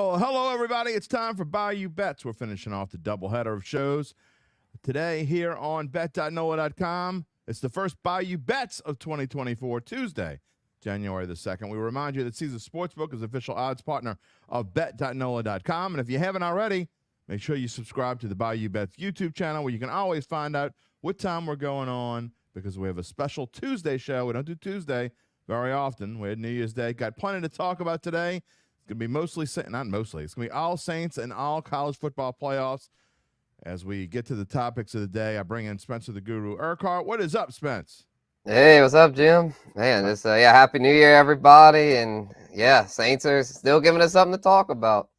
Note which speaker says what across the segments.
Speaker 1: Well, hello, everybody. It's time for Bayou Bets. We're finishing off the doubleheader of shows today here on bet.nola.com. It's the first Bayou Bets of 2024, Tuesday, January the 2nd. We remind you that Caesar Sportsbook is official odds partner of bet.nola.com. And if you haven't already, make sure you subscribe to the Bayou Bets YouTube channel where you can always find out what time we're going on because we have a special Tuesday show. We don't do Tuesday very often. We had New Year's Day. Got plenty to talk about today. It's going to be not mostly. It's going to be all Saints and all college football playoffs. As we get to the topics of the day, I bring in Spencer the Guru Urquhart. What is up, Spence?
Speaker 2: Hey, what's up, Jim? Man, just Happy New Year, everybody, and Saints are still giving us something to talk about.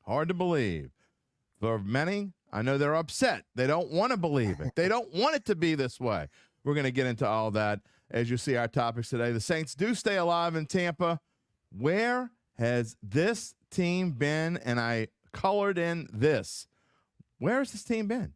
Speaker 1: Hard to believe. For many, I know they're upset. They don't want to believe it. They don't want it to be this way. We're going to get into all that as you see our topics today. The Saints do stay alive in Tampa. Where has this team been? And I colored in this. Where has this team been?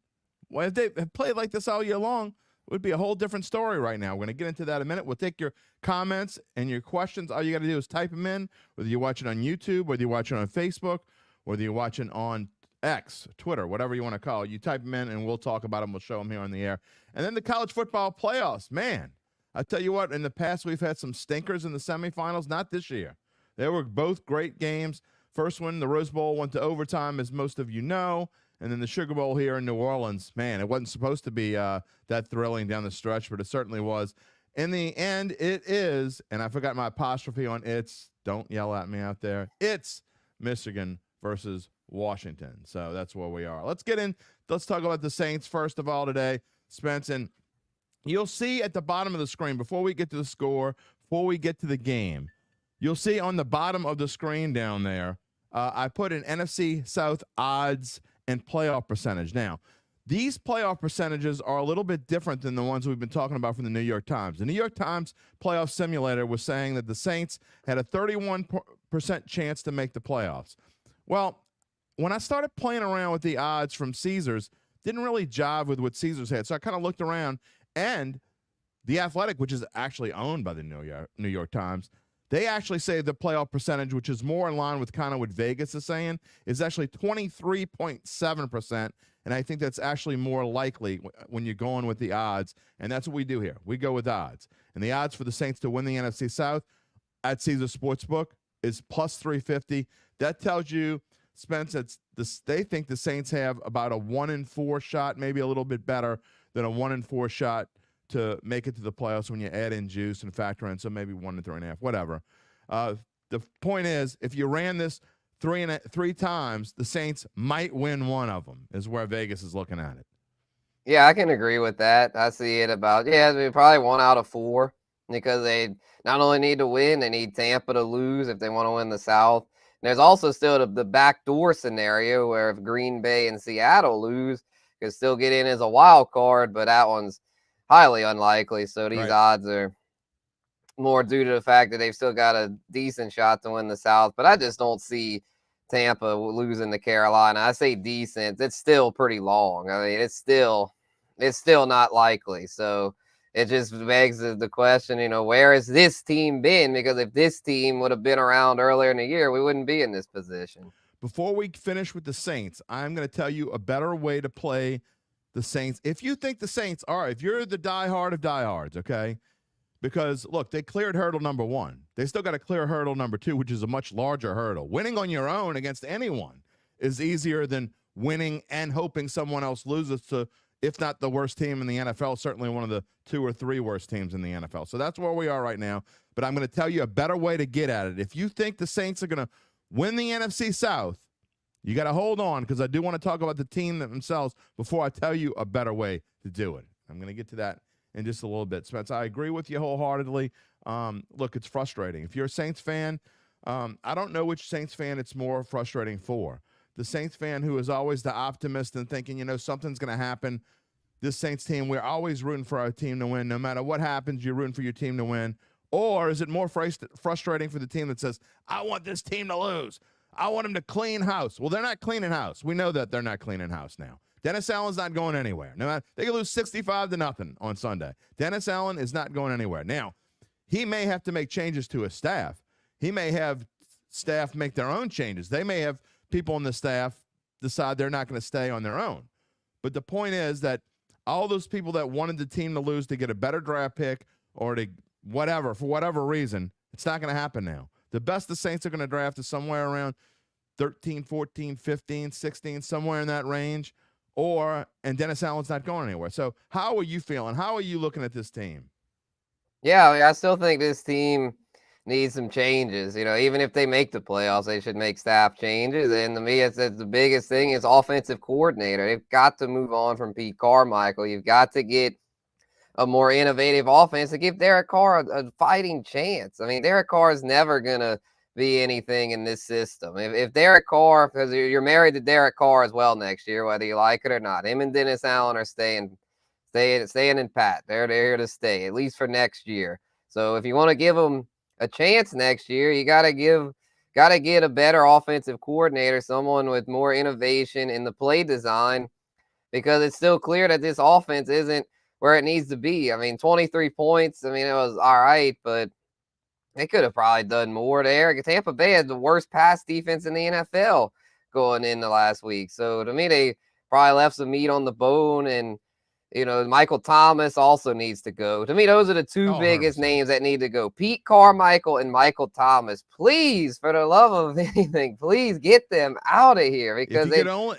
Speaker 1: Well, if they have played like this all year long, it would be a whole different story right now. We're going to get into that in a minute. We'll take your comments and your questions. All you got to do is type them in, whether you're watching on YouTube, whether you're watching on Facebook, whether you're watching on X, Twitter, whatever you want to call it. You type them in, and we'll talk about them. We'll show them here on the air. And then the college football playoffs. Man, I tell you what, in the past we've had some stinkers in the semifinals. Not this year. They were both great games. First one, the Rose Bowl, went to overtime, as most of you know. And then the Sugar Bowl here in New Orleans, man, it wasn't supposed to be that thrilling down the stretch, but it certainly was. In the end, it is, and I forgot my apostrophe on it's. Don't yell at me out there. It's Michigan versus Washington. So that's where we are. Let's talk about the Saints first of all today, Spence. And you'll see at the bottom of the screen, before we get to the score, before we get to the game, you'll see on the bottom of the screen down there, I put an NFC South odds and playoff percentage. Now, these playoff percentages are a little bit different than the ones we've been talking about from the New York Times. The New York Times playoff simulator was saying that the Saints had a 31% chance to make the playoffs. Well, when I started playing around with the odds from Caesars, didn't really jive with what Caesars had. So I kind of looked around, and The Athletic, which is actually owned by the New York Times, they actually say the playoff percentage, which is more in line with kind of what Vegas is saying, is actually 23.7%. And I think that's actually more likely when you're going with the odds. And that's what we do here. We go with odds. And the odds for the Saints to win the NFC South at Caesar Sportsbook is plus 350. That tells you, Spence, they think the Saints have about a 1-in-4 shot, maybe a little bit better than a 1-in-4 shot to make it to the playoffs when you add in juice and factor in, so maybe 1 to 3.5, whatever. The point is, if you ran this three times, the Saints might win one of them, is where Vegas is looking at it.
Speaker 2: Yeah, I can agree with that. I see it about, probably 1 out of 4 because they not only need to win, they need Tampa to lose if they want to win the South. And there's also still the backdoor scenario where if Green Bay and Seattle lose, you can still get in as a wild card, but that one's highly unlikely. So these odds are more due to the fact that they've still got a decent shot to win the South. But I just don't see Tampa losing to Carolina. I say decent. It's still pretty long. I mean, it's still not likely. So it just begs the question, where has this team been? Because if this team would have been around earlier in the year, we wouldn't be in this position.
Speaker 1: Before we finish with the Saints, I'm going to tell you a better way to play the Saints. If you think the Saints are, if you're the diehard of diehards, okay? Because, look, they cleared hurdle number 1. They still got to clear hurdle number 2, which is a much larger hurdle. Winning on your own against anyone is easier than winning and hoping someone else loses to, if not the worst team in the NFL, certainly one of the 2 or 3 worst teams in the NFL. So that's where we are right now. But I'm going to tell you a better way to get at it. If you think the Saints are going to win the NFC South, you got to hold on, because I do want to talk about the team themselves before I tell you a better way to do it. I'm going to get to that in just a little bit. Spence, I agree with you wholeheartedly. Look, it's frustrating. If you're a Saints fan, I don't know which Saints fan it's more frustrating for. The Saints fan who is always the optimist and thinking, something's going to happen. This Saints team, we're always rooting for our team to win. No matter what happens, you're rooting for your team to win. Or is it more frustrating for the team that says, I want this team to lose. I want them to clean house. Well, they're not cleaning house. We know that they're not cleaning house now. Dennis Allen's not going anywhere. No matter, they can lose 65-0 on Sunday. Dennis Allen is not going anywhere. Now, he may have to make changes to his staff. He may have staff make their own changes. They may have people on the staff decide they're not going to stay on their own. But the point is that all those people that wanted the team to lose to get a better draft pick or to whatever, for whatever reason, it's not going to happen now. The best the Saints are going to draft is somewhere around 13, 14, 15, 16, somewhere in that range. And Dennis Allen's not going anywhere. So how are you feeling? How are you looking at this team?
Speaker 2: Yeah, I mean, I still think this team needs some changes. Even if they make the playoffs, they should make staff changes. And to me, it's the biggest thing is offensive coordinator. They've got to move on from Pete Carmichael. You've got to get a more innovative offense to give Derek Carr a fighting chance. I mean, Derek Carr is never going to be anything in this system. If Derek Carr, because you're married to Derek Carr as well next year, whether you like it or not, him and Dennis Allen are staying in pat. They're here to stay, at least for next year. So if you want to give them a chance next year, you got to get a better offensive coordinator, someone with more innovation in the play design, because it's still clear that this offense isn't where it needs to be. I mean, 23 points. I mean, it was all right, but they could have probably done more there. Tampa Bay had the worst pass defense in the NFL going into last week. So to me, they probably left some meat on the bone. And, Michael Thomas also needs to go. To me, those are the two biggest names that need to go. Pete Carmichael and Michael Thomas. Please, for the love of anything, please get them out of here, because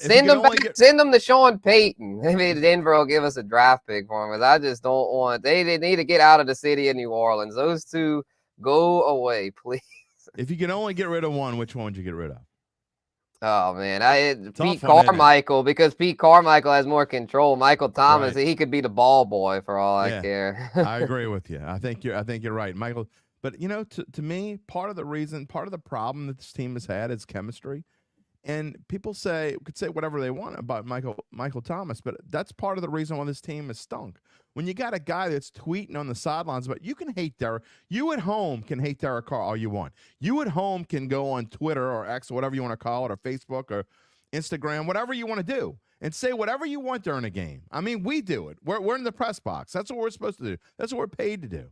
Speaker 2: send them to Sean Payton. Maybe Denver will give us a draft pick for him, because I just don't want. They need to get out of the city of New Orleans. Those two, go away, please.
Speaker 1: If you could only get rid of one, which one would you get rid of?
Speaker 2: Oh, man. Pete Carmichael, because Pete Carmichael has more control. Michael Thomas, he could be the ball boy for all I care.
Speaker 1: I agree with you. I think you're right, Michael. But, to me, part of the problem that this team has had is chemistry. And people could say whatever they want about Michael Thomas, but that's part of the reason why this team has stunk. When you got a guy that's tweeting on the sidelines, but you can hate Derek. You at home can hate Derek Carr all you want. You at home can go on Twitter or X, or whatever you want to call it, or Facebook or Instagram, whatever you want to do, and say whatever you want during a game. I mean, we do it. We're in the press box. That's what we're supposed to do. That's what we're paid to do.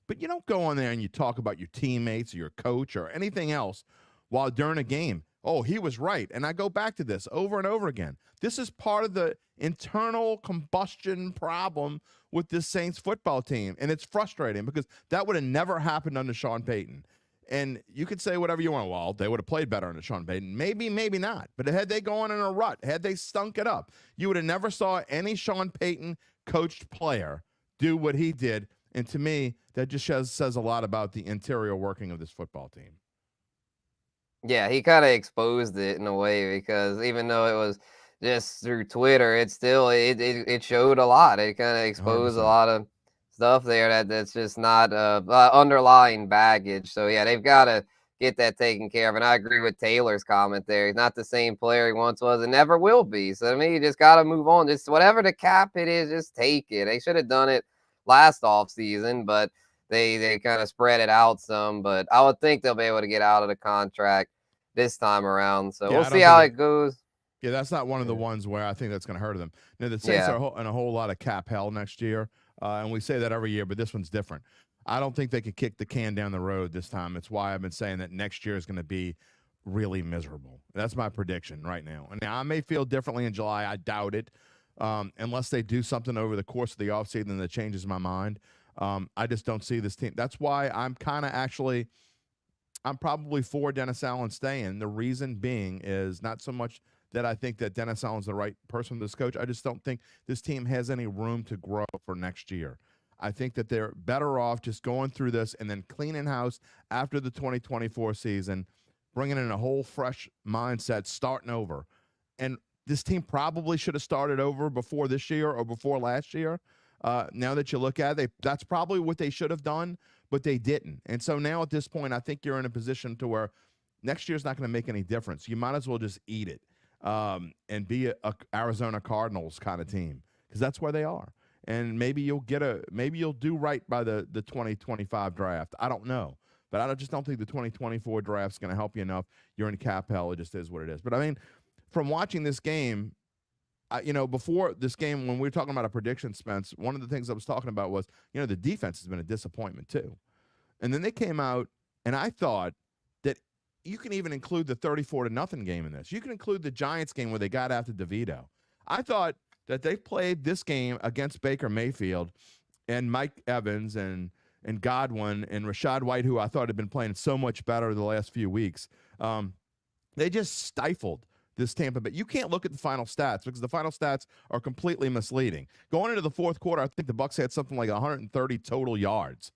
Speaker 1: But you don't go on there and you talk about your teammates or your coach or anything else while during a game. Oh, he was right. And I go back to this over and over again. This is part of the internal combustion problem with this Saints football team. And it's frustrating because that would have never happened under Sean Payton. And you could say whatever you want. Well, they would have played better under Sean Payton. Maybe, maybe not. But had they gone in a rut, had they stunk it up, you would have never saw any Sean Payton coached player do what he did. And to me, that just says a lot about the interior working of this football team.
Speaker 2: Yeah, he kind of exposed it in a way, because even though it was just through Twitter, it showed a lot. It kind of exposed
Speaker 1: 100%.
Speaker 2: a lot of stuff there that's just not underlying baggage. So yeah, they've got to get that taken care of. And I agree with Taylor's comment there. He's not the same player he once was and never will be. So I mean, you just got to move on. Just whatever the cap it is, just take it. They should have done it last offseason, but they kind of spread it out some. But I would think they'll be able to get out of the contract this time around. So we'll see how it goes.
Speaker 1: Yeah, that's not one of the ones where I think that's going to hurt them. Now, the Saints are in a whole lot of cap hell next year, and we say that every year, but this one's different. I don't think they could kick the can down the road this time. It's why I've been saying that next year is going to be really miserable. That's my prediction right now. And now I may feel differently in July. I doubt it, unless they do something over the course of the offseason that changes my mind. I just don't see this team. That's why I'm probably for Dennis Allen staying. The reason being is not so much that I think that Dennis Allen's the right person to this coach. I just don't think this team has any room to grow for next year. I think that they're better off just going through this and then cleaning house after the 2024 season, bringing in a whole fresh mindset, starting over. And this team probably should have started over before this year or before last year. Now that you look at it, that's probably what they should have done, but they didn't. And so now at this point, I think you're in a position to where next year's not going to make any difference. You might as well just eat it and be a Arizona Cardinals kind of team, because that's where they are. And maybe you'll do right by the 2025 draft. I don't know. But I just don't think the 2024 draft's going to help you enough. You're in cap hell. It just is what it is. But, I mean, from watching this game, before this game, when we were talking about a prediction, Spence, one of the things I was talking about was, the defense has been a disappointment too. And then they came out, and I thought that you can even include the 34-0 game in this. You can include the Giants game where they got after DeVito. I thought that they played this game against Baker Mayfield and Mike Evans and Godwin and Rachaad White, who I thought had been playing so much better the last few weeks. They just stifled this Tampa Bay. You can't look at the final stats because the final stats are completely misleading. Going into the fourth quarter, I think the Bucs had something like 130 total yards,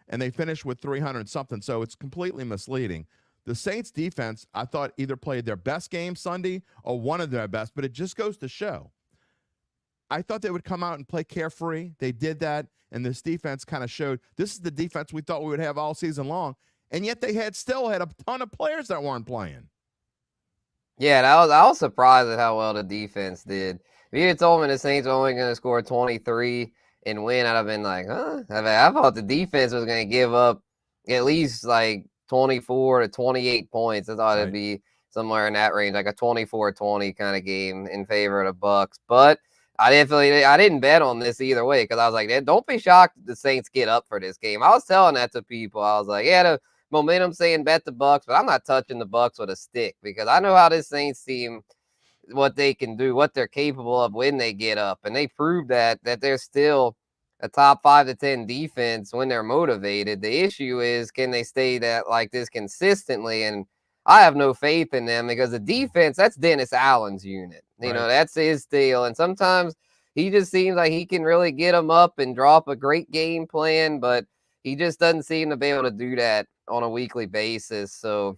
Speaker 1: and they finished with 300 something, so it's completely misleading. The Saints defense, I thought, either played their best game Sunday or one of their best, but it just goes to show. I thought they would come out and play carefree. They did that, and this defense kind of showed this is the defense we thought we would have all season long, and yet they still had a ton of players that weren't playing.
Speaker 2: Yeah, I was surprised at how well the defense did. If you had told me the Saints were only going to score 23 and win, I'd have been like, huh? I thought the defense was going to give up at least like 24 to 28 points. I thought it'd be somewhere in that range, like a 24-20 kind of game in favor of the Bucs. But I didn't bet on this either way because I was like, don't be shocked if the Saints get up for this game. I was telling that to people. I was like, yeah, the momentum saying bet the Bucs, but I'm not touching the Bucs with a stick because I know how this Saints team, what they can do, what they're capable of when they get up, and they proved that they're still a top 5 to 10 defense when they're motivated. The issue is, can they stay that like this consistently? And I have no faith in them because the defense, that's Dennis Allen's unit. You know, that's his deal. And sometimes he just seems like he can really get them up and draw up a great game plan, but he just doesn't seem to be able to do that on a weekly basis. So,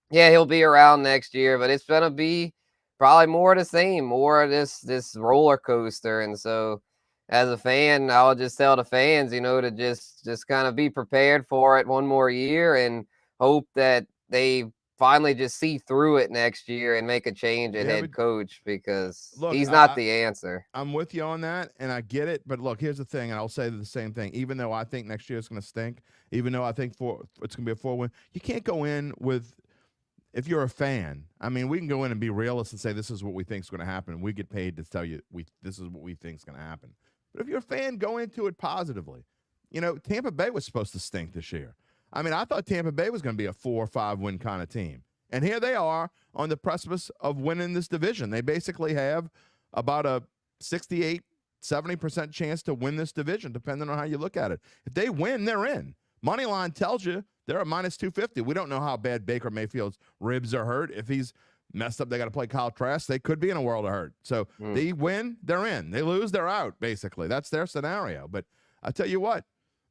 Speaker 2: yeah, he'll be around next year, but it's going to be probably more of the same, more of this roller coaster. And so, as a fan, I would just tell the fans, you know, to just kind of be prepared for it one more year and hope that they finally just see through it next year and make a change at head coach because he's not the answer.
Speaker 1: I'm with you on that, and I get it. But look, here's the thing, and I'll say the same thing. Even though I think next year is going to stink, even though I think it's going to be a 4-win, you can't go in with – if you're a fan, I mean, we can go in and be realists and say this is what we think is going to happen. We get paid to tell you this is what we think is going to happen. But if you're a fan, go into it positively. You know, Tampa Bay was supposed to stink this year. I mean, I thought Tampa Bay was going to be a 4 or 5 win kind of team. And here they are on the precipice of winning this division. They basically have about a 68, 70% chance to win this division, depending on how you look at it. If they win, they're in. Moneyline tells you they're a minus 250. We don't know how bad Baker Mayfield's ribs are hurt. If he's messed up, they got to play Kyle Trask. They could be in a world of hurt. So they win, they're in. They lose, they're out, basically. That's their scenario. But I tell you what,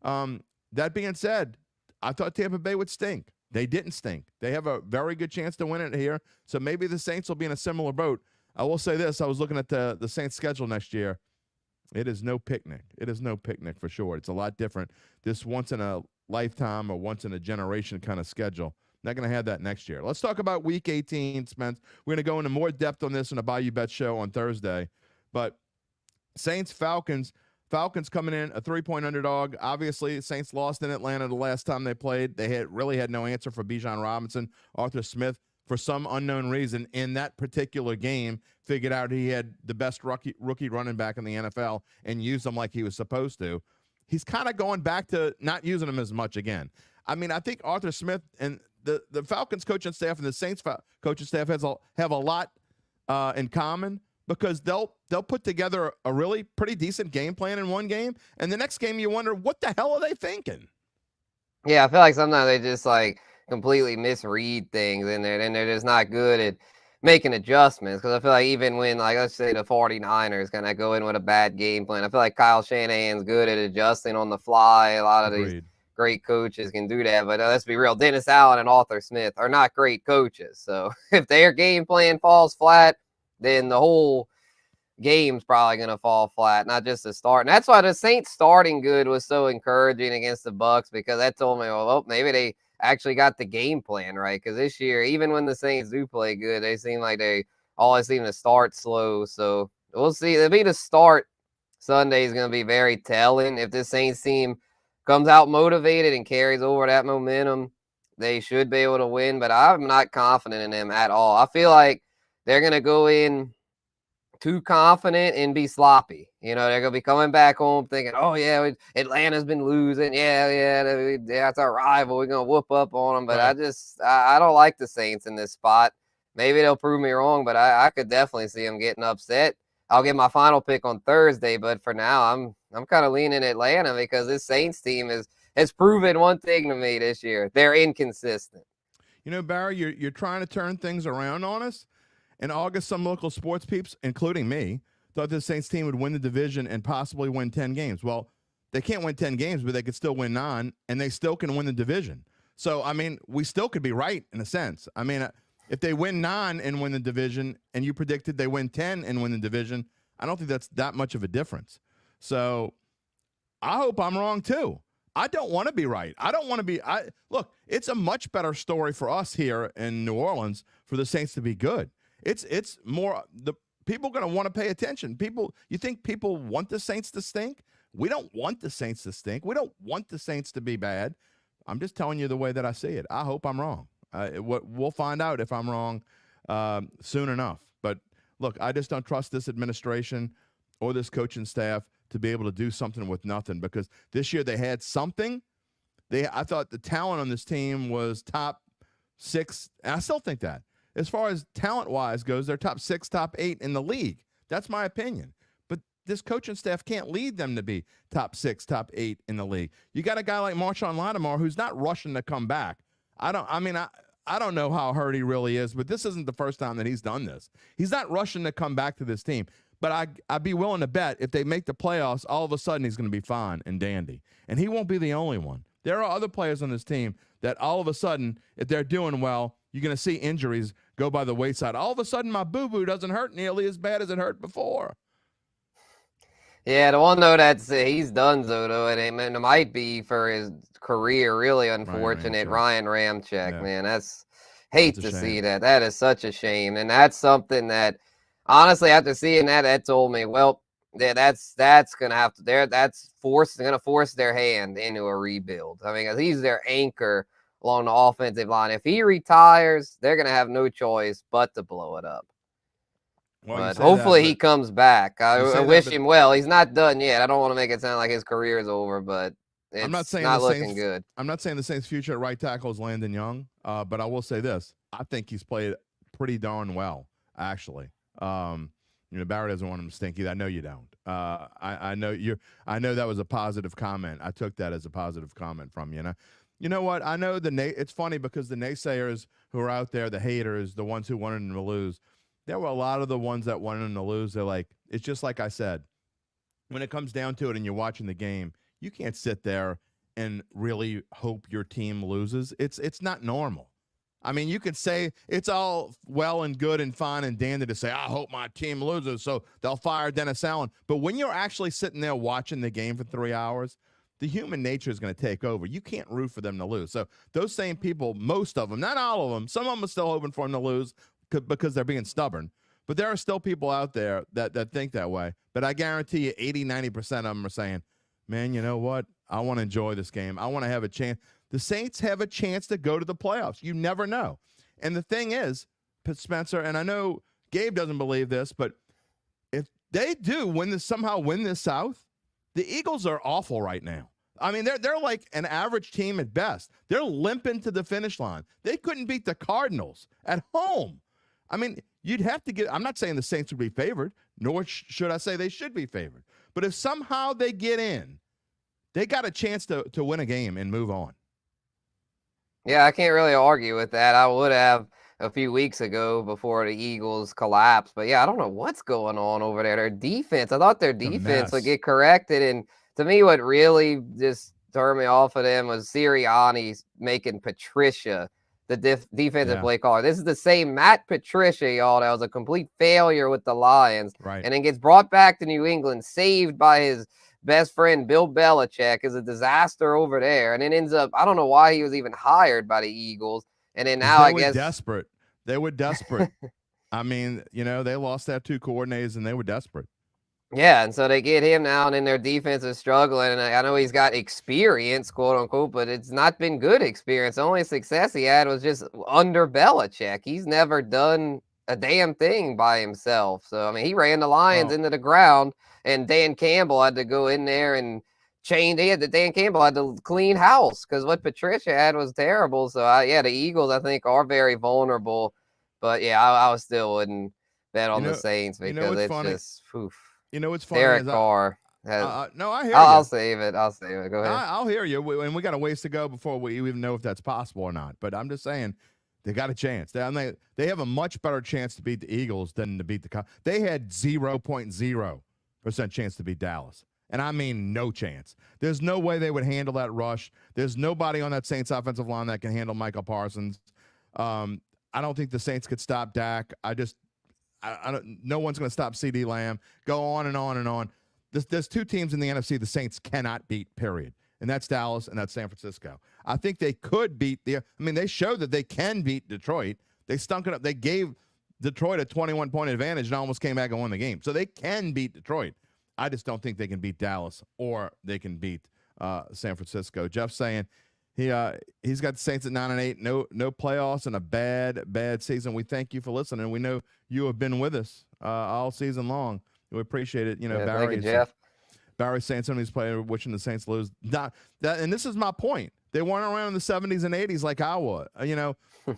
Speaker 1: that being said, I thought Tampa Bay would stink. They didn't stink. They have a very good chance to win it here. So maybe the Saints will be in a similar boat. I will say this. I was looking at the Saints schedule next year. It is no picnic. It is no picnic for sure. It's a lot different. This once in a lifetime or once in a generation kind of schedule. Not going to have that next year. Let's talk about Week 18, Spence. We're going to go into more depth on this in the Bayou Bets show on Thursday. But Saints-Falcons. Falcons coming in a 3-point underdog. Obviously, Saints lost in Atlanta the last time they played. They really had no answer for Bijan Robinson. Arthur Smith, for some unknown reason, in that particular game, figured out he had the best rookie running back in the NFL and used him like he was supposed to. He's kind of going back to not using him as much again. I mean, I think Arthur Smith and the Falcons coaching staff and the Saints coaching staff have a lot in common, because they'll put together a really pretty decent game plan in one game, and the next game you wonder, what the hell are they thinking?
Speaker 2: Yeah, I feel like sometimes they just like completely misread things, and they're just not good at making adjustments. Because I feel like even when, like, let's say the 49ers kind of go in with a bad game plan, I feel like Kyle Shanahan's good at adjusting on the fly. A lot of these great coaches can do that, but let's be real, Dennis Allen and Arthur Smith are not great coaches. So if their game plan falls flat, then the whole game's probably going to fall flat, not just the start. And that's why the Saints starting good was so encouraging against the Bucs, because that told me, well, maybe they actually got the game plan right. Because this year, even when the Saints do play good, they seem like they always seem to start slow. So we'll see. It'll be the start Sunday is going to be very telling. If this Saints team comes out motivated and carries over that momentum, they should be able to win. But I'm not confident in them at all. I feel like they're going to go in too confident and be sloppy. They're going to be coming back home thinking, oh, yeah, Atlanta's been losing. Yeah, it's our rival. We're going to whoop up on them. But
Speaker 1: Right.
Speaker 2: I don't like the Saints in this spot. Maybe they'll prove me wrong, but I could definitely see them getting upset. I'll get my final pick on Thursday, but for now, I'm kind of leaning Atlanta because this Saints team has proven one thing to me this year. They're inconsistent.
Speaker 1: Barry, you're trying to turn things around on us. In August, some local sports peeps, including me, thought the Saints team would win the division and possibly win 10 games. Well, they can't win 10 games, but they could still win 9, and they still can win the division. So, we still could be right in a sense. If they win 9 and win the division, and you predicted they win 10 and win the division, I don't think that's that much of a difference. So, I hope I'm wrong too. I don't want to be right. I don't want to be. Look, it's a much better story for us here in New Orleans for the Saints to be good. It's more the people going to want to pay attention. You think people want the Saints to stink? We don't want the Saints to stink. We don't want the Saints to be bad. I'm just telling you the way that I see it. I hope I'm wrong. We'll find out if I'm wrong soon enough. But look, I just don't trust this administration or this coaching staff to be able to do something with nothing, because this year they had something. I thought the talent on this team was top 6, and I still think that. As far as talent-wise goes, they're top 6, top 8 in the league. That's my opinion. But this coaching staff can't lead them to be top 6, top 8 in the league. You got a guy like Marshawn Lattimore who's not rushing to come back. I don't know how hurt he really is, but this isn't the first time that he's done this. He's not rushing to come back to this team. But I'd be willing to bet if they make the playoffs, all of a sudden he's going to be fine and dandy. And he won't be the only one. There are other players on this team that all of a sudden, if they're doing well, you're going to see injuries go by the wayside. All of a sudden, my boo-boo doesn't hurt nearly as bad as it hurt before.
Speaker 2: Yeah, the one though that's he's done though, and it might be for his career. Really unfortunate, Ryan Ramczyk, man. That's hate to see that. That is such a shame, and that's something that honestly, after seeing that told me, well, yeah, that's gonna have to that's gonna force their hand into a rebuild. Because he's their anchor along the offensive line. If he retires, they're gonna have no choice but to blow it up. Well, but hopefully he comes back. I wish him well. He's not done yet. I don't want to make it sound like his career is over, but it's not looking good.
Speaker 1: I'm not saying the Saints' future at right tackle is Landon Young, but I will say this. I think he's played pretty darn well, actually. Barry doesn't want him to stink either. I know you don't. I know that was a positive comment. I took that as a positive comment from you. You know what? I know it's funny because the naysayers who are out there, the haters, the ones who wanted him to lose, there were a lot of the ones that wanted him to lose. They're like, it's just like I said. When it comes down to it and you're watching the game, you can't sit there and really hope your team loses. It's not normal. You could say it's all well and good and fine and dandy to say, I hope my team loses, so they'll fire Dennis Allen. But when you're actually sitting there watching the game for 3 hours, the human nature is going to take over. You can't root for them to lose. So those same people, most of them, not all of them, some of them are still hoping for them to lose because they're being stubborn. But there are still people out there that think that way. But I guarantee you 80, 90% of them are saying, man, you know what? I want to enjoy this game. I want to have a chance. The Saints have a chance to go to the playoffs. You never know. And the thing is, Spencer, and I know Gabe doesn't believe this, but if they do somehow win this South, the Eagles are awful right now. They're like an average team at best. They're limping to the finish line. They couldn't beat the Cardinals at home. You'd have to get – I'm not saying the Saints would be favored, nor should I say they should be favored. But if somehow they get in, they got a chance to win a game and move on.
Speaker 2: Yeah, I can't really argue with that. I would have a few weeks ago before the Eagles collapsed. But, yeah, I don't know what's going on over there. Their defense, I thought their defense would get corrected. And to me, what really just turned me off of them was Sirianni making Patricia the defensive play caller. This is the same Matt Patricia, y'all, that was a complete failure with the Lions.
Speaker 1: Right.
Speaker 2: And then gets brought back to New England, saved by his best friend Bill Belichick, is a disaster over there, and it ends up, I don't know why he was even hired by the Eagles. And then now I guess
Speaker 1: they were desperate. They lost their 2 coordinators and they were desperate.
Speaker 2: Yeah, and so they get him now, and then their defense is struggling. And I know he's got experience, quote unquote, but it's not been good experience. The only success he had was just under Belichick. He's never done a damn thing by himself. So I mean, he ran the Lions
Speaker 1: Well,
Speaker 2: into the ground, and Dan Campbell had to go in there and change. Dan Campbell had to clean house because what Patricia had was terrible. So yeah, the Eagles I think are very vulnerable. But yeah, I still wouldn't bet
Speaker 1: you
Speaker 2: on the
Speaker 1: know,
Speaker 2: Saints
Speaker 1: you know
Speaker 2: because
Speaker 1: what's
Speaker 2: it's
Speaker 1: funny?
Speaker 2: just oof.
Speaker 1: You know what's funny is
Speaker 2: Derek Carr has.
Speaker 1: no, I hear
Speaker 2: I'll
Speaker 1: you.
Speaker 2: save it. I'll save it. Go ahead.
Speaker 1: I'll hear you. And we got a ways to go before we even know if that's possible or not. But I'm just saying, they got a chance. They have a much better chance to beat the Eagles than to beat the. They had 0.0% chance to beat Dallas, and I mean no chance. There's no way they would handle that rush. There's nobody on that Saints offensive line that can handle Michael Parsons. I don't think the Saints could stop Dak. I don't. No one's going to stop CD Lamb. Go on and on and on. There's two teams in the NFC the Saints cannot beat, period. And that's Dallas and that's San Francisco. I think they could beat they showed that they can beat Detroit. They stunk it up. They gave Detroit a 21-point advantage and almost came back and won the game. So they can beat Detroit. I just don't think they can beat Dallas or they can beat San Francisco. Jeff's saying he's got the Saints at 9-8, no playoffs and a bad season. We thank you for listening. We know you have been with us all season long. We appreciate it.
Speaker 2: Yeah,
Speaker 1: Barry.
Speaker 2: thank you, Jeff.
Speaker 1: Barry's saying somebody's playing, wishing the Saints lose. Not that, and this is my point. They weren't around in the 70s and 80s like I was.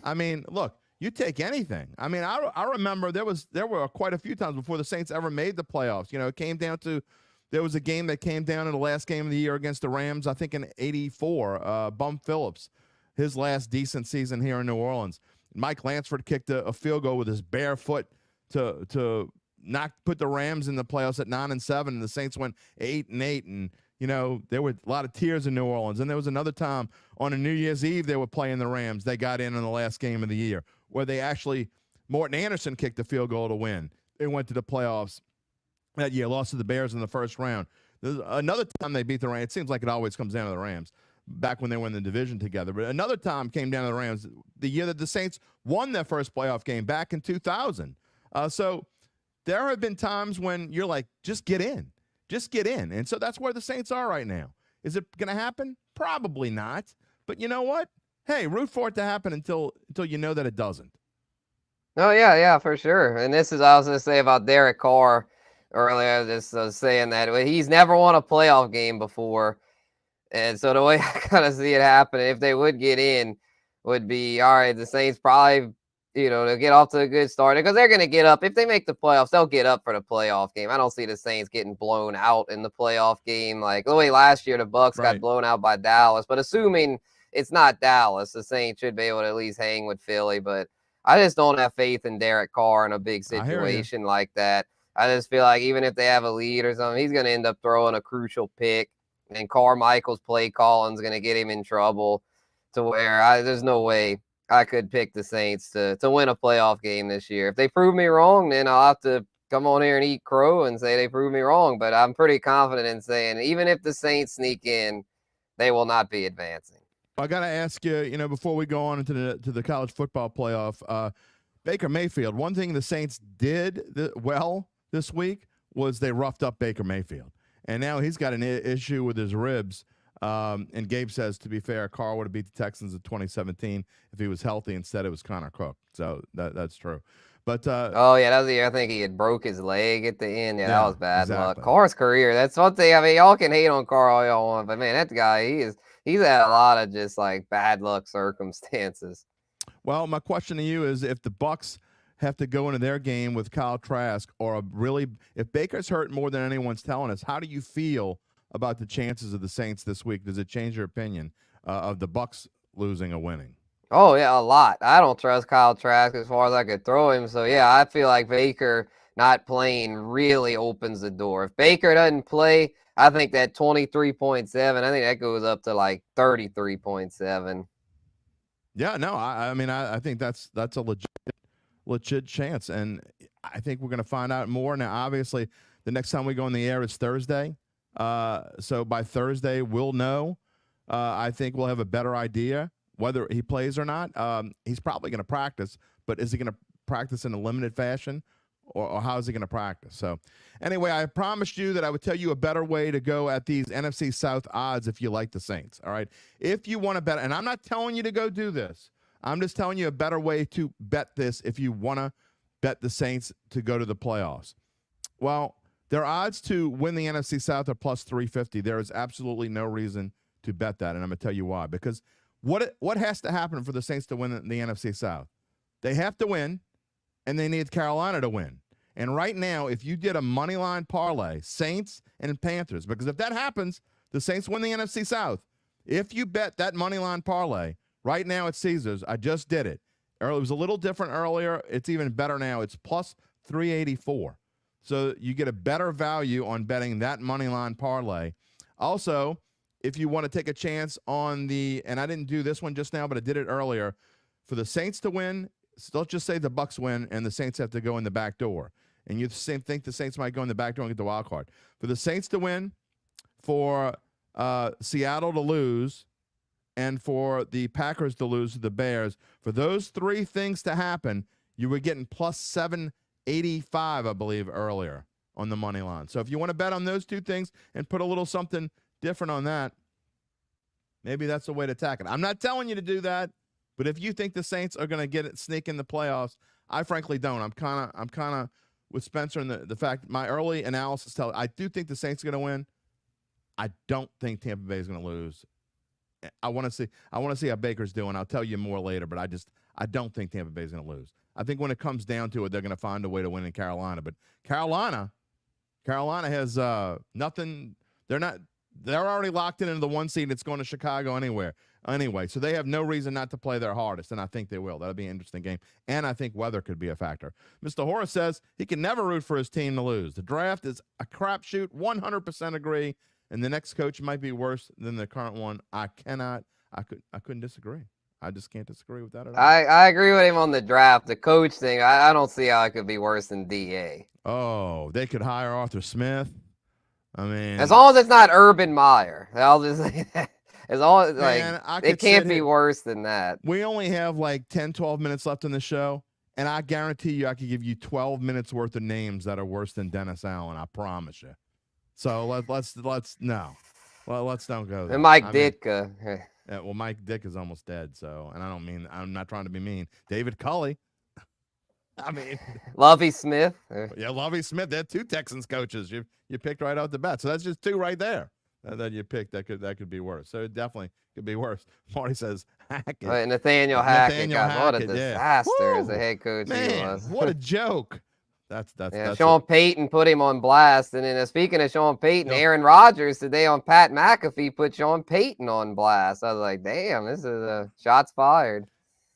Speaker 1: I mean, look, you take anything. I mean, I remember there were quite a few times before the Saints ever made the playoffs. It came down to there was a game that came down in the last game of the year against the Rams. I think in '84. Bum Phillips, his last decent season here in New Orleans. Mike Lansford kicked a field goal with his bare foot to not put the Rams in the playoffs at 9-7, and the Saints went 8-8, and there were a lot of tears in New Orleans. And there was another time on a New Year's Eve they were playing the Rams. They got in the last game of the year where they actually Morton Anderson kicked a field goal to win. They went to the playoffs that year, lost to the Bears in the first round. There's another time they beat the Rams. It seems like it always comes down to the Rams back when they were in the division together. But another time came down to the Rams the year that the Saints won their first playoff game back in 2000. So there have been times when you're like, just get in. Just get in. And so that's where the Saints are right now. Is it going to happen? Probably not. But you know what? Hey, root for it to happen until you know that it doesn't.
Speaker 2: Oh, yeah, for sure. And this is I was going to say about Derek Carr earlier. Just saying that he's never won a playoff game before. And so the way I kind of see it happen, if they would get in, would be, all right, the Saints probably – to get off to a good start because they're going to get up. If they make the playoffs, they'll get up for the playoff game. I don't see the Saints getting blown out in the playoff game. Like the way last year the Bucs got blown out by Dallas. But assuming it's not Dallas, the Saints should be able to at least hang with Philly. But I just don't have faith in Derek Carr in a big situation like that. I just feel like even if they have a lead or something, he's going to end up throwing a crucial pick. And Carmichael's play calling is going to get him in trouble to where there's no way I could pick the Saints to win a playoff game this year. If they prove me wrong, then I'll have to come on here and eat crow and say they proved me wrong. But I'm pretty confident in saying even if the Saints sneak in, they will not be advancing.
Speaker 1: I got to ask you, before we go on into the college football playoff, Baker Mayfield, one thing the Saints did well this week was they roughed up Baker Mayfield. And now he's got an issue with his ribs. And Gabe says, to be fair, Carr would have beat the Texans in 2017 if he was healthy. Instead, it was Connor Cook. So that's true. But that
Speaker 2: was the year I think he had broke his leg at the end. Yeah, that was bad luck.
Speaker 1: Exactly.
Speaker 2: Carr's career, that's one thing. I mean, y'all can hate on Carr all y'all want, but man, that guy, he's had a lot of just like bad luck circumstances.
Speaker 1: Well, my question to you is, if the Bucs have to go into their game with Kyle Trask, or if Baker's hurt more than anyone's telling us, how do you feel about the chances of the Saints this week? Does it change your opinion of the Bucs losing or winning?
Speaker 2: Oh, yeah, a lot. I don't trust Kyle Trask as far as I could throw him. So, yeah, I feel like Baker not playing really opens the door. If Baker doesn't play, I think that 23.7, I think that goes up to like 33.7.
Speaker 1: Yeah, no, I think that's a legit chance. And I think we're going to find out more. Now, obviously, the next time we go on the air is Thursday. So by Thursday, we'll know. I think we'll have a better idea whether he plays or not. He's probably going to practice, but is he going to practice in a limited fashion, or how is he going to practice? So anyway, I promised you that I would tell you a better way to go at these NFC South odds if you like the Saints, all right? If you want to bet, and I'm not telling you to go do this. I'm just telling you a better way to bet this if you want to bet the Saints to go to the playoffs. Well, their odds to win the NFC South are plus 350. There is absolutely no reason to bet that, and I'm going to tell you why. Because what has to happen for the Saints to win the NFC South? They have to win, and they need Carolina to win. And right now, if you did a money line parlay, Saints and Panthers, because if that happens, the Saints win the NFC South. If you bet that money line parlay, right now at Caesars, I just did it. It was a little different earlier. It's even better now. It's plus 384. So you get a better value on betting that money line parlay. Also, if you want to take a chance on the, and I didn't do this one just now, but I did it earlier, for the Saints to win, so let's just say the Bucs win and the Saints have to go in the back door. And you think the Saints might go in the back door and get the wild card. For the Saints to win, for Seattle to lose, and for the Packers to lose to the Bears, for those three things to happen, you were getting plus 785, I believe, earlier on the money line. So if you want to bet on those two things and put a little something different on that, maybe that's the way to attack it. I'm not telling you to do that, but if you think the Saints are going to sneak in the playoffs, I frankly don't. I'm kind of with Spencer and the fact my early analysis tells I do think the Saints are going to win. I don't think Tampa Bay is going to lose. I want to see how Baker's doing. I'll tell you more later, but I don't think Tampa Bay is going to lose. I think when it comes down to it, they're going to find a way to win in Carolina. But Carolina has nothing. They're already locked into the 1 seed. It's going to Chicago anyway. So they have no reason not to play their hardest, and I think they will. That'll be an interesting game, and I think weather could be a factor. Mr. Horace says he can never root for his team to lose. The draft is a crapshoot. 100% agree. And the next coach might be worse than the current one. I couldn't disagree. I just can't disagree with that at all.
Speaker 2: I agree with him on the draft. The coach thing, I don't see how it could be worse than DA.
Speaker 1: Oh, they could hire Arthur Smith. I mean,
Speaker 2: as long as it's not Urban Meyer, I'll just say that. As long as it can't be worse than that.
Speaker 1: We only have like 10, 12 minutes left in the show, and I guarantee you I could give you 12 minutes worth of names that are worse than Dennis Allen. I promise you. So let's no. Well, let's don't go there.
Speaker 2: And Mike Ditka.
Speaker 1: Yeah, well, Mike Dick is almost dead, so, and I'm not trying to be mean. David Culley. I mean,
Speaker 2: Lovie Smith.
Speaker 1: Yeah, Lovie Smith. They're two Texans coaches. You picked right out the bat. So that's just two right there that you picked. That could be worse. So it definitely could be worse. Marty says Hackett.
Speaker 2: Right, Nathaniel Hackett. What a disaster as a head coach he was.
Speaker 1: What a joke. That's
Speaker 2: Sean Payton put him on blast. And then speaking of Sean Payton, Aaron Rodgers today on Pat McAfee put Sean Payton on blast. I was like, damn, this is shots fired.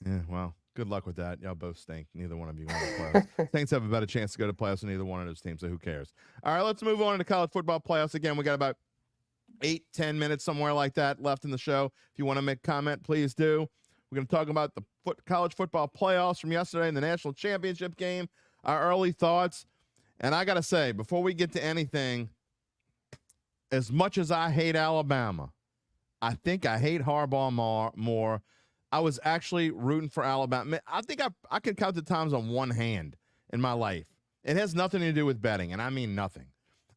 Speaker 1: Yeah, well, good luck with that. Y'all both stink. Neither one of you won the playoffs. Saints have a better chance to go to playoffs than either one of those teams, so who cares? All right, let's move on to college football playoffs. Again, we got about 8-10 minutes, somewhere like that, left in the show. If you want to make a comment, please do. We're going to talk about the college football playoffs from yesterday in the national championship game, our early thoughts. And I got to say, before we get to anything, as much as I hate Alabama, I think I hate Harbaugh more. I was actually rooting for Alabama. I think I can count the times on one hand in my life. It has nothing to do with betting, and I mean nothing.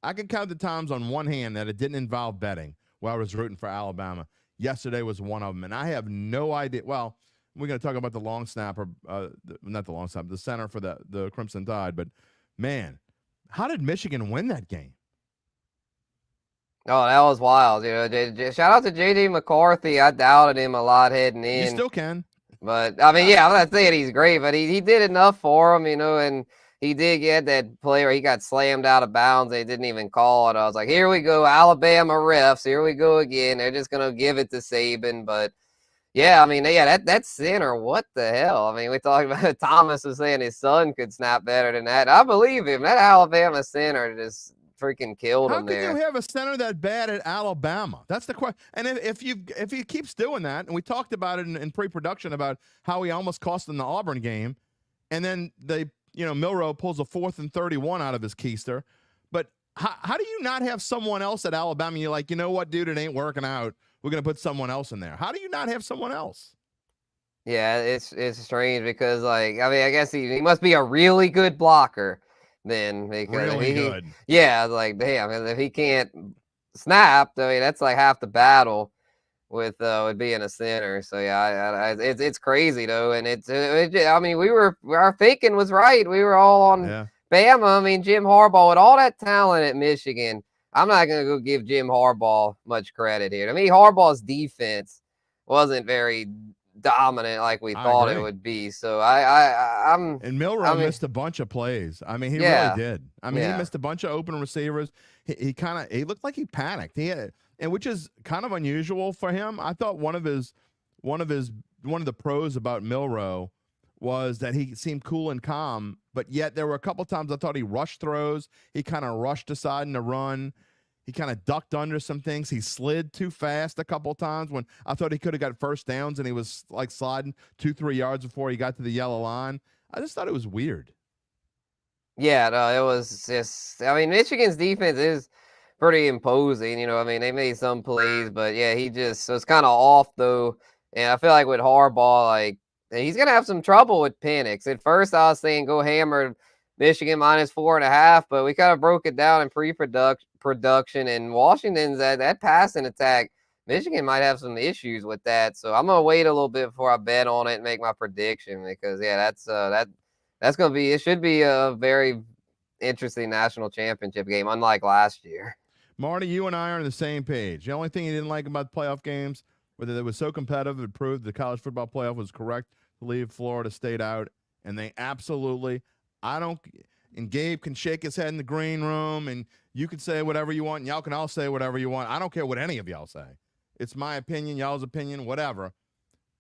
Speaker 1: I can count the times on one hand that it didn't involve betting where I was rooting for Alabama. Yesterday was one of them, and I have no idea. Well, we're going to talk about the long snapper, not the long snapper, the center for the Crimson Tide. But, man, how did Michigan win that game?
Speaker 2: Oh, that was wild. You know, shout out to J.J. McCarthy. I doubted him a lot heading in.
Speaker 1: You still can.
Speaker 2: But, I mean, yeah, I'm not saying he's great, but he did enough for him, you know, and he did get that play where he got slammed out of bounds. They didn't even call it. I was like, here we go, Alabama refs. Here we go again. They're just going to give it to Saban. But, yeah, I mean, yeah, that center, what the hell? I mean, we talked about Thomas was saying his son could snap better than that. I believe him. That Alabama center just freaking killed him there.
Speaker 1: How can you have a center that bad at Alabama? That's the question. And if he keeps doing that, and we talked about it in pre-production about how he almost cost them the Auburn game, and then Milroe pulls a 4th and 31 out of his keister. But how do you not have someone else at Alabama? You're like, you know what, dude, it ain't working out. We're going to put someone else in there. How do you not have someone else?
Speaker 2: Yeah, it's strange because, like, I mean, I guess he must be a really good blocker then. Because
Speaker 1: really good.
Speaker 2: Yeah, like, damn, if he can't snap, I mean, that's like half the battle with being a center. So yeah, it's crazy though, and I mean, our thinking was right. We were all on Bama. I mean, Jim Harbaugh with all that talent at Michigan. I'm not gonna go give Jim Harbaugh much credit here. I mean, Harbaugh's defense wasn't very dominant like we thought it would be. So I'm
Speaker 1: and Milroe missed a bunch of plays. I mean, he really did. I mean, he missed a bunch of open receivers. He looked like he panicked. And which is kind of unusual for him. I thought one of the pros about Milroe was that he seemed cool and calm, but yet there were a couple times I thought he rushed throws. He kind of rushed aside in the run. He kind of ducked under some things. He slid too fast a couple times when I thought he could have got first downs, and he was like sliding 2-3 yards before he got to the yellow line. I just thought it was weird.
Speaker 2: Yeah, no, it was just, I mean, Michigan's defense is pretty imposing. You know, I mean, they made some plays, but yeah, so it's kind of off though. And I feel like with Harbaugh, like, he's going to have some trouble with Penix. At first, I was saying go hammer Michigan -4.5, but we kind of broke it down in pre-production, and Washington's that passing attack. Michigan might have some issues with that. So I'm going to wait a little bit before I bet on it and make my prediction, because yeah, that's going to be, it should be a very interesting national championship game, unlike last year.
Speaker 1: Marty, you and I are on the same page. The only thing you didn't like about the playoff games, whether they were so competitive, it proved the college football playoff was correct to leave Florida State out, and they absolutely, and Gabe can shake his head in the green room, and you can say whatever you want, and y'all can all say whatever you want. I don't care what any of y'all say. It's my opinion, y'all's opinion, whatever.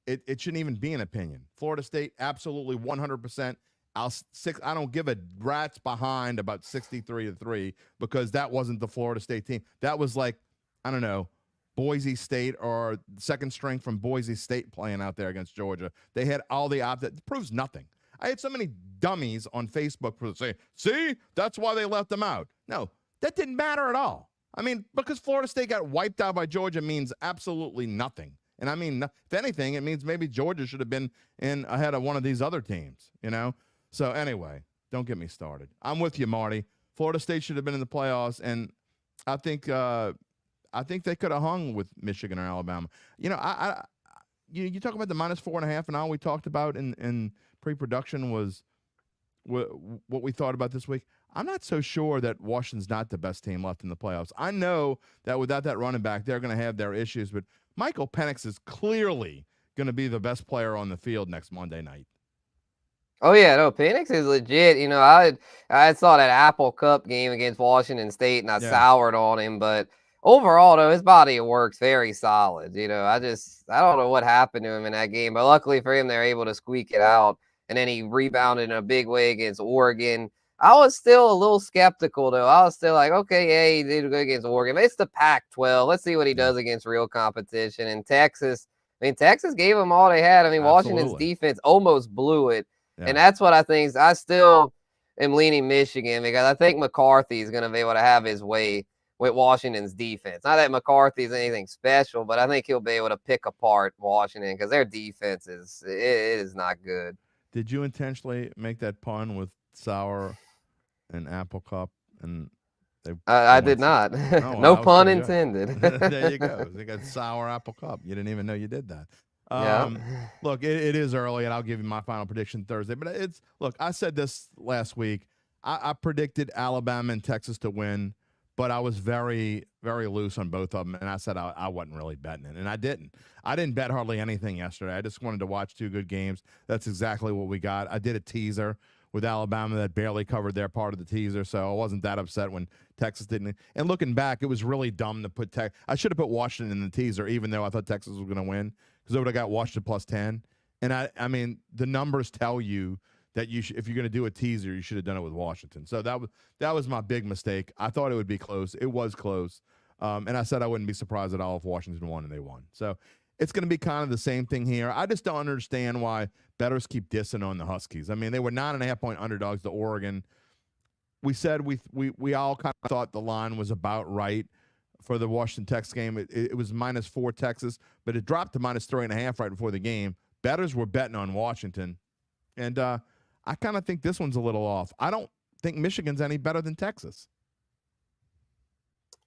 Speaker 1: It shouldn't even be an opinion. Florida State, absolutely 100%. I don't give a rat's behind about 63-3 because that wasn't the Florida State team. That was like, I don't know, Boise State or second string from Boise State playing out there against Georgia. They had all the options. It proves nothing. I had so many dummies on Facebook say, see, that's why they left them out. No, that didn't matter at all. I mean, because Florida State got wiped out by Georgia means absolutely nothing. And I mean, if anything, it means maybe Georgia should have been in ahead of one of these other teams, you know? So anyway, don't get me started. I'm with you, Marty. Florida State should have been in the playoffs, and I think they could have hung with Michigan or Alabama. You know, you talk about the -4.5, and all we talked about in pre-production was what we thought about this week. I'm not so sure that Washington's not the best team left in the playoffs. I know that without that running back, they're going to have their issues, but Michael Penix is clearly going to be the best player on the field next Monday night.
Speaker 2: Oh yeah, no, Penix is legit. You know, I saw that Apple Cup game against Washington State, and I soured on him. But overall, though, his body of work's very solid. You know, I don't know what happened to him in that game, but luckily for him, they're able to squeak it out. And then he rebounded in a big way against Oregon. I was still a little skeptical, though. I was still like, okay, yeah, he did good against Oregon. But it's the Pac-12. Let's see what he does against real competition. And Texas, I mean, Texas gave them all they had. I mean, Washington's defense almost blew it. Yeah. And that's what I think. I still am leaning Michigan because I think McCarthy is going to be able to have his way with Washington's defense. Not that McCarthy's anything special, but I think he'll be able to pick apart Washington because their defense is not good.
Speaker 1: Did you intentionally make that pun with sour and Apple Cup? And
Speaker 2: I did not. Oh, no pun intended.
Speaker 1: There you go. They got sour Apple Cup. You didn't even know you did that. Look, it is early, and I'll give you my final prediction Thursday. But I said this last week. I predicted Alabama and Texas to win, but I was very, very loose on both of them, and I said I wasn't really betting it, and I didn't. I didn't bet hardly anything yesterday. I just wanted to watch two good games. That's exactly what we got. I did a teaser with Alabama that barely covered their part of the teaser, so I wasn't that upset when Texas didn't. And looking back, it was really dumb to put I should have put Washington in the teaser, even though I thought Texas was going to win, because I would have got Washington +10. And I mean, the numbers tell you that if you're going to do a teaser, you should have done it with Washington. So that was my big mistake. I thought it would be close. It was close. And I said I wouldn't be surprised at all if Washington won, and they won. So it's going to be kind of the same thing here. I just don't understand why bettors keep dissing on the Huskies. I mean, they were 9.5-point underdogs to Oregon. We said we all kind of thought the line was about right for the Washington Texas game. It was -4 Texas, but it dropped to -3.5 right before the game. Bettors were betting on Washington. And I kind of think this one's a little off. I don't think Michigan's any better than Texas.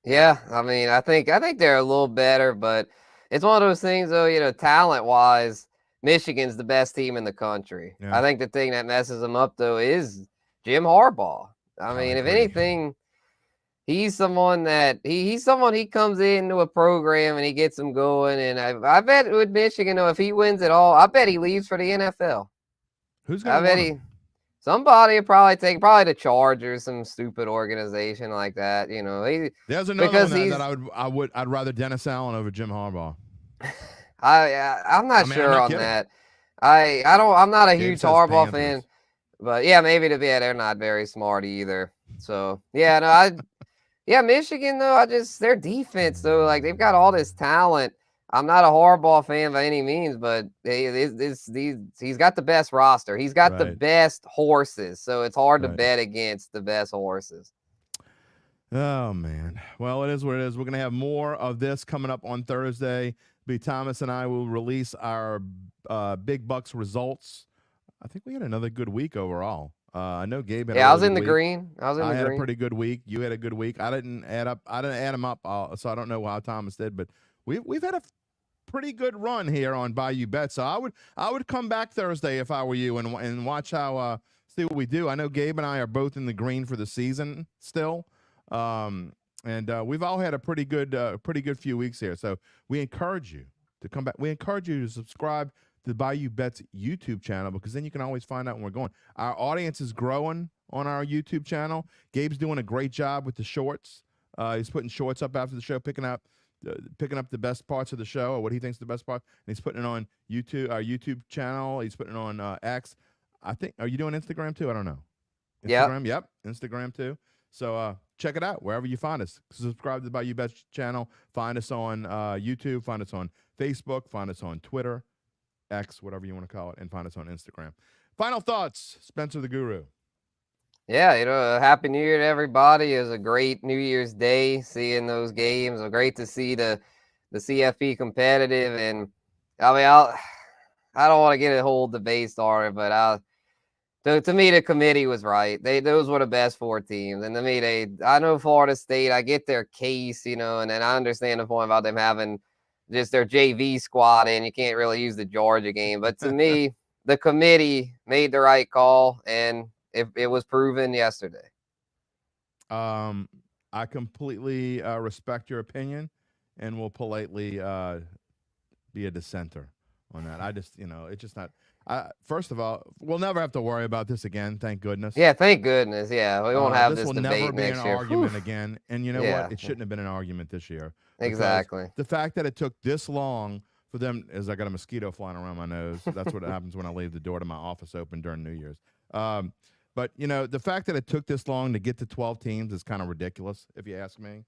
Speaker 2: Yeah, I mean, I think they're a little better, but it's one of those things, though, talent-wise, Michigan's the best team in the country.
Speaker 1: Yeah.
Speaker 2: I think the thing that messes them up, though, is Jim Harbaugh. I mean, if
Speaker 1: agree.
Speaker 2: anything, he's someone that he's someone he comes into a program and he gets them going. And I bet with Michigan, though, if he wins it all, I bet he leaves for the NFL.
Speaker 1: Who's going to win?
Speaker 2: Somebody would probably the Chargers, some stupid organization like that.
Speaker 1: There's another one that I'd rather Dennis Allen over Jim Harbaugh.
Speaker 2: I'm not sure on that. I'm not a huge Harbaugh fan, but yeah, maybe they're not very smart either. So yeah, no, Michigan though, their defense though, like they've got all this talent. I'm not a Harbaugh fan by any means, but he's got the best roster. He's got the best horses, so it's hard to bet against the best horses.
Speaker 1: Oh, man. Well, it is what it is. We're going to have more of this coming up on Thursday. B. Thomas and I will release our Big Bucks results. I think we had another good week overall. I know Gabe had
Speaker 2: I was in the green. I
Speaker 1: had a pretty good week. You had a good week. I didn't add them up, so I don't know how Thomas did, but we've had a pretty good run here on Bayou Bets. So I would come back Thursday if I were you and watch how see what we do. I know Gabe and I are both in the green for the season still. And we've all had a pretty good few weeks here. So we encourage you to come back. We encourage you to subscribe to the Bayou Bets YouTube channel, because then you can always find out when we're going. Our audience is growing on our YouTube channel. Gabe's doing a great job with the shorts. He's putting shorts up after the show, picking up the best parts of the show, or what he thinks the best part, and he's putting it on YouTube, our YouTube channel. He's putting it on X. I think. Are you doing Instagram too? I don't know. Instagram, yep. Instagram too. So check it out wherever you find us. Subscribe to the Bayou Bets channel. Find us on YouTube. Find us on Facebook. Find us on Twitter, X, whatever you want to call it, and find us on Instagram. Final thoughts, Spencer the Guru.
Speaker 2: Yeah, Happy New Year to everybody. It was a great New Year's Day seeing those games. It was great to see the CFP competitive. And I mean, I don't want to get a whole debate started, but to me, the committee was right. Those were the best four teams. And to me, I know Florida State, I get their case, and then I understand the point about them having just their JV squad in. You can't really use the Georgia game. But to me, the committee made the right call, and it was proven yesterday.
Speaker 1: I completely respect your opinion and will politely be a dissenter on that. I just, it's just not. First of all, we'll never have to worry about this again. Thank goodness.
Speaker 2: Yeah, thank goodness. Yeah, we won't have this debate next year.
Speaker 1: This will never be an argument again. And you know what? It shouldn't have been an argument this year.
Speaker 2: Exactly.
Speaker 1: The fact that it took this long for them, as I got a mosquito flying around my nose. That's what happens when I leave the door to my office open during New Year's. But, the fact that it took this long to get to 12 teams is kind of ridiculous, if you ask me.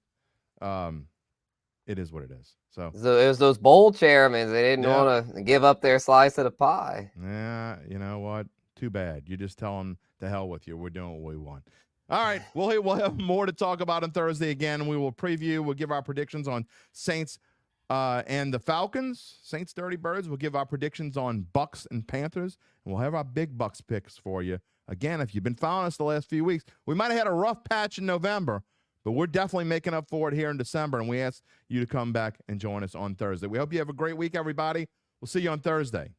Speaker 1: It is what it is. So
Speaker 2: it was those bowl chairmen. They didn't want to give up their slice of the pie.
Speaker 1: Yeah, you know what? Too bad. You just tell them to hell with you. We're doing what we want. All right, we'll have more to talk about on Thursday again. We will preview. We'll give our predictions on Saints and the Falcons. Saints Dirty Birds. We'll give our predictions on Bucks and Panthers. And we'll have our big Bucks picks for you. Again, if you've been following us the last few weeks, we might have had a rough patch in November, but we're definitely making up for it here in December, and we ask you to come back and join us on Thursday. We hope you have a great week, everybody. We'll see you on Thursday.